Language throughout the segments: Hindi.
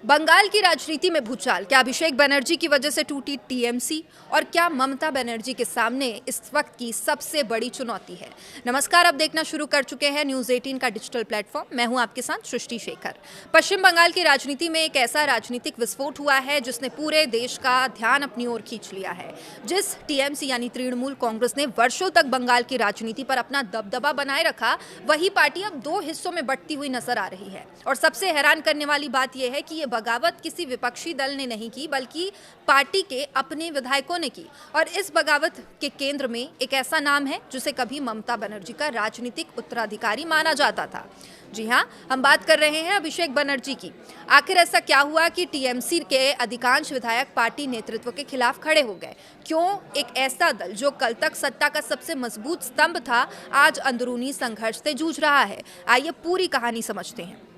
बंगाल की राजनीति में भूचाल, क्या अभिषेक बनर्जी की वजह से टूटी टीएमसी और क्या ममता बनर्जी के सामने इस वक्त की सबसे बड़ी चुनौती है। नमस्कार, अब देखना शुरू कर चुके हैं न्यूज़ 18 का डिजिटल प्लेटफॉर्म। मैं हूं आपके साथ सृष्टि शेखर। पश्चिम बंगाल की राजनीति में एक ऐसा राजनीतिक विस्फोट हुआ है जिसने पूरे देश का ध्यान अपनी ओर खींच लिया है। जिस टीएमसी यानी तृणमूल कांग्रेस ने वर्षों तक बंगाल की राजनीति पर अपना दबदबा बनाए रखा, वही पार्टी अब दो हिस्सों में बंटती हुई नजर आ रही है। और सबसे हैरान करने वाली बात यह है कि ये बगावत किसी विपक्षी दल ने नहीं की, बल्कि पार्टी के अपने विधायकों ने की। और इस बगावत के केंद्र में एक ऐसा नाम है जिसे कभी ममता बनर्जी का राजनीतिक उत्तराधिकारी माना जाता था। जी हाँ, हम बात कर रहे हैं अभिषेक बनर्जी की। आखिर ऐसा क्या हुआ कि टीएमसी के अधिकांश विधायक पार्टी नेतृत्व के खिलाफ खड़े हो गए? क्यों एक ऐसा दल जो कल तक सत्ता का सबसे मजबूत स्तंभ था, आज अंदरूनी संघर्ष से जूझ रहा है? आइए पूरी कहानी समझते हैं।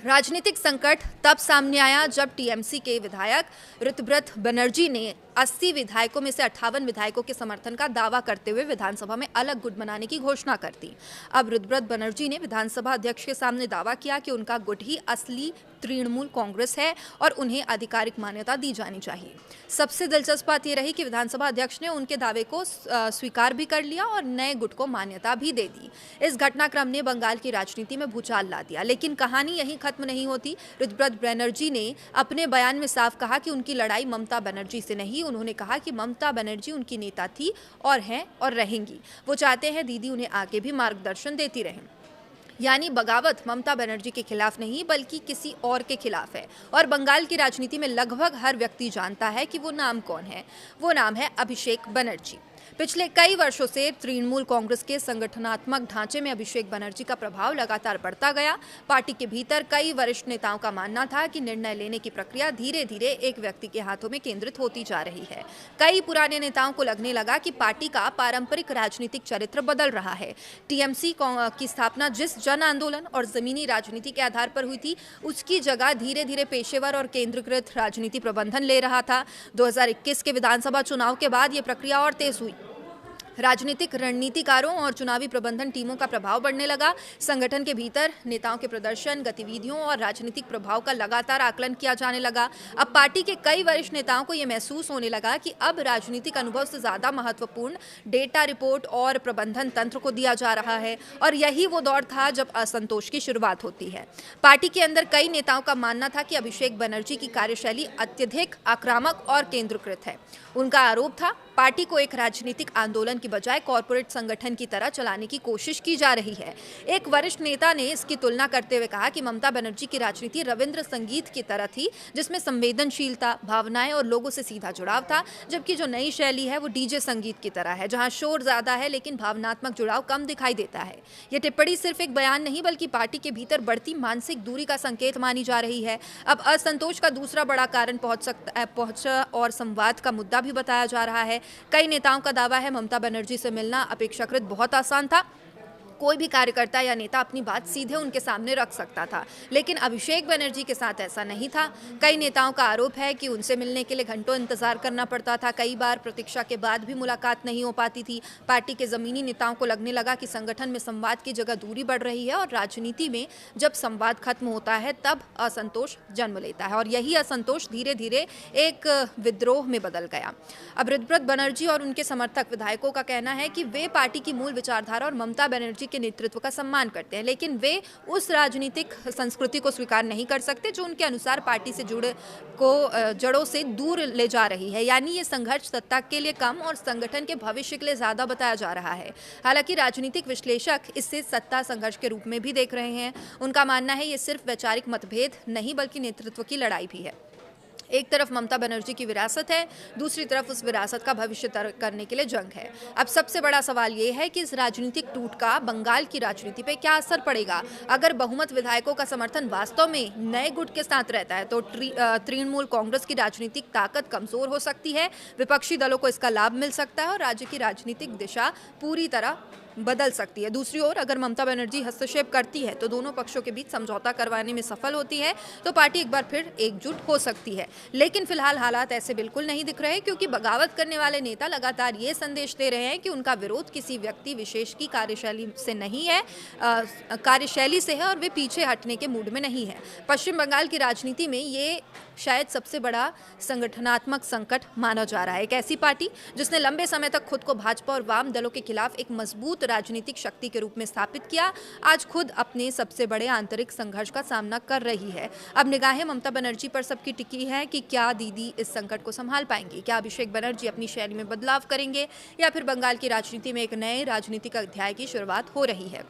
राजनीतिक संकट तब सामने आया जब टीएमसी के विधायक ऋतुव्रत बनर्जी ने 80 विधायकों में से 58 विधायकों के समर्थन का दावा करते हुए विधानसभा में अलग गुट बनाने की घोषणा कर दी। अब ऋतुव्रत बनर्जी ने विधानसभा अध्यक्ष के सामने दावा किया कि उनका गुट ही असली तृणमूल कांग्रेस है और उन्हें आधिकारिक मान्यता दी जानी चाहिए। सबसे दिलचस्प बात यह रही कि विधानसभा अध्यक्ष ने उनके दावे को स्वीकार भी कर लिया और नए गुट को मान्यता भी दे दी। इस घटनाक्रम ने बंगाल की राजनीति में भूचाल ला दिया, लेकिन कहानी यहीं खत्म नहीं होती। ऋतुव्रत बनर्जी ने अपने बयान में साफ कहा कि उनकी लड़ाई ममता बनर्जी से नहीं। उन्होंने कहा कि ममता बनर्जी उनकी नेता थी और हैं और रहेंगी। वो चाहते हैं दीदी उन्हें आगे भी मार्गदर्शन देती रहें। यानी बगावत ममता बनर्जी के खिलाफ नहीं बल्कि किसी और के खिलाफ है। और बंगाल की राजनीति में लगभग हर व्यक्ति जानता है कि वो नाम कौन है। वो नाम है अभिषेक बनर्जी। पिछले कई वर्षों से तृणमूल कांग्रेस के संगठनात्मक ढांचे में अभिषेक बनर्जी का प्रभाव लगातार बढ़ता गया। पार्टी के भीतर कई वरिष्ठ नेताओं का मानना था कि निर्णय लेने की प्रक्रिया धीरे धीरे एक व्यक्ति के हाथों में केंद्रित होती जा रही है। कई पुराने नेताओं को लगने लगा कि पार्टी का पारंपरिक राजनीतिक चरित्र बदल रहा है। टीएमसी की स्थापना जिस जन आंदोलन और जमीनी राजनीति के आधार पर हुई थी, उसकी जगह धीरे धीरे पेशेवर और केंद्रीकृत राजनीति प्रबंधन ले रहा था। 2021 के विधानसभा चुनाव के बाद ये प्रक्रिया और तेज हुई। राजनीतिक रणनीतिकारों और चुनावी प्रबंधन टीमों का प्रभाव बढ़ने लगा। संगठन के भीतर नेताओं के प्रदर्शन, गतिविधियों और राजनीतिक प्रभाव का लगातार आकलन किया जाने लगा। अब पार्टी के कई वरिष्ठ नेताओं को यह महसूस होने लगा कि अब राजनीतिक अनुभव से ज्यादा महत्वपूर्ण डेटा रिपोर्ट और प्रबंधन तंत्र को दिया जा रहा है। और यही वो दौर था जब असंतोष की शुरुआत होती है। पार्टी के अंदर कई नेताओं का मानना था कि अभिषेक बनर्जी की कार्यशैली अत्यधिक आक्रामक और केंद्रीकृत है। उनका आरोप था पार्टी को एक राजनीतिक आंदोलन की बजाय कॉरपोरेट संगठन की तरह चलाने की कोशिश की जा रही है। एक वरिष्ठ नेता ने इसकी तुलना करते हुए कहा कि ममता बनर्जी की राजनीति रविंद्र संगीत की तरह थी, जिसमें संवेदनशीलता, भावनाएं और लोगों से सीधा जुड़ाव था, जबकि जो नई शैली है वो डीजे संगीत की तरह है, जहां शोर ज्यादा है लेकिन भावनात्मक जुड़ाव कम दिखाई देता है। ये टिप्पणी सिर्फ एक बयान नहीं बल्कि पार्टी के भीतर बढ़ती मानसिक दूरी का संकेत मानी जा रही है। अब असंतोष का दूसरा बड़ा कारण पहुंच और संवाद का मुद्दा भी बताया जा रहा है। कई नेताओं का दावा है ममता बनर्जी से मिलना अपेक्षाकृत बहुत आसान था। कोई भी कार्यकर्ता या नेता अपनी बात सीधे उनके सामने रख सकता था, लेकिन अभिषेक बनर्जी के साथ ऐसा नहीं था। कई नेताओं का आरोप है कि उनसे मिलने के लिए घंटों इंतजार करना पड़ता था। कई बार प्रतीक्षा के बाद भी मुलाकात नहीं हो पाती थी। पार्टी के जमीनी नेताओं को लगने लगा कि संगठन में संवाद की जगह दूरी बढ़ रही है और राजनीति में जब संवाद खत्म होता है तब असंतोष जन्म लेता है। और यही असंतोष धीरे धीरे एक विद्रोह में बदल गया। अब ऋतुव्रत बनर्जी और उनके समर्थक विधायकों का कहना है कि वे पार्टी की मूल विचारधारा और ममता बनर्जी के नेतृत्व का सम्मान करते हैं, लेकिन वे उस राजनीतिक संस्कृति को स्वीकार नहीं कर सकते जो उनके अनुसार पार्टी से जड़ों से दूर ले जा रही है। यानी ये संघर्ष सत्ता के लिए कम और संगठन के भविष्य के लिए ज्यादा बताया जा रहा है। हालांकि राजनीतिक विश्लेषक इसे सत्ता संघर्ष के रूप में भी देख रहे हैं। उनका मानना है ये सिर्फ वैचारिक मतभेद नहीं बल्कि नेतृत्व की लड़ाई भी है। एक तरफ ममता बनर्जी की विरासत है, दूसरी तरफ उस विरासत का भविष्य तय करने के लिए जंग है। अब सबसे बड़ा सवाल ये है कि इस राजनीतिक टूट का बंगाल की राजनीति पे क्या असर पड़ेगा। अगर बहुमत विधायकों का समर्थन वास्तव में नए गुट के साथ रहता है तो तृणमूल कांग्रेस की राजनीतिक ताकत कमजोर हो सकती है, विपक्षी दलों को इसका लाभ मिल सकता है और राज्य की राजनीतिक दिशा पूरी तरह बदल सकती है। दूसरी ओर अगर ममता बनर्जी हस्तक्षेप करती है तो दोनों पक्षों के बीच समझौता करवाने में सफल होती है तो पार्टी एक बार फिर एकजुट हो सकती है। लेकिन फिलहाल हालात ऐसे बिल्कुल नहीं दिख रहे, क्योंकि बगावत करने वाले नेता लगातार ये संदेश दे रहे हैं कि उनका विरोध किसी व्यक्ति विशेष की कार्यशैली से नहीं है, कार्यशैली से है, और वे पीछे हटने के मूड में नहीं है। पश्चिम बंगाल की राजनीति में ये शायद सबसे बड़ा संगठनात्मक संकट माना जा रहा है। एक ऐसी पार्टी जिसने लंबे समय तक खुद को भाजपा और वाम दलों के खिलाफ एक मजबूत राजनीतिक शक्ति के रूप में स्थापित किया, आज खुद अपने सबसे बड़े आंतरिक संघर्ष का सामना कर रही है। अब निगाहें ममता बनर्जी पर सबकी टिकी है कि क्या दीदी इस संकट को संभाल पाएंगी। क्या अभिषेक बनर्जी अपनी शैली में बदलाव करेंगे, या फिर बंगाल की राजनीति में एक नए राजनीतिक अध्याय की शुरुआत हो रही है।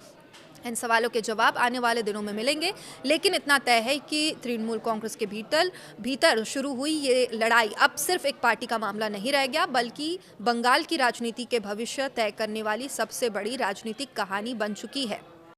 इन सवालों के जवाब आने वाले दिनों में मिलेंगे, लेकिन इतना तय है कि तृणमूल कांग्रेस के भीतर शुरू हुई ये लड़ाई अब सिर्फ एक पार्टी का मामला नहीं रह गया, बल्कि बंगाल की राजनीति के भविष्य तय करने वाली सबसे बड़ी राजनीतिक कहानी बन चुकी है।